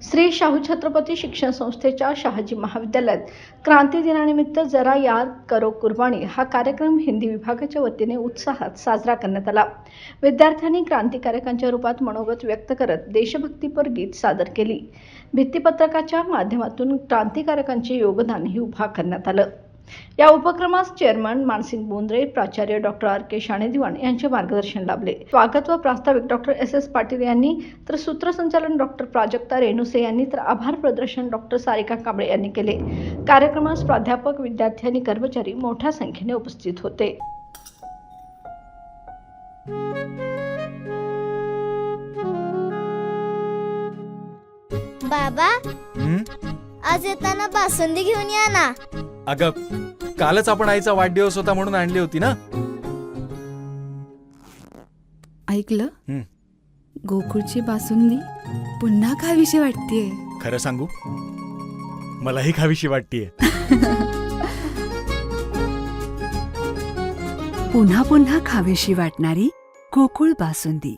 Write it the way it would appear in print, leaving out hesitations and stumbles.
श्री शाहू छत्रपती शिक्षण संस्थेच्या शहाजी महाविद्यालयात क्रांती दिनानिमित्त जरा याद करो कुर्बानी हा कार्यक्रम हिंदी विभागाच्या वतीने उत्साहात साजरा करण्यात आला। विद्यार्थ्यांनी क्रांतिकारकांच्या रूपात मनोगत व्यक्त करत देशभक्तीपर गीत सादर केली। भित्तिपत्रकाच्या माध्यमातून क्रांतिकारकांचे योगदानही उभा करण्यात आलं। या उपक्रमास चेअरमन मानसिंग बोंद्रे, प्राचार्य डॉक्टर आर.के. शाणेदिवाण यांचे मार्गदर्शन लाभले। स्वागत व प्रास्ताविक डॉक्टर एस.एस. पाटील यांनी तर सूत्रसंचालन डॉक्टर प्राजक्ता रेणुसे यांनी तर आभार प्रदर्शन डॉक्टर सारिका कांबळे यांनी केले। कार्यक्रमास प्राध्यापक, विद्यार्थी आणि कर्मचारी मोठ्या संख्येने उपस्थित होते। बाबा, आज येताना बासुंदी घेऊन या ना। अगं, कालच आपण आईचा वाढदिवस होता म्हणून आणली होती ना। ऐकलं, गोकुळची बासुंदी पुन्हा खावीशी वाटतेय। खरं सांगू, मलाही खावीशी वाटतेय। पुन्हा पुन्हा खावीशी वाटणारी गोकुळ बासुंदी।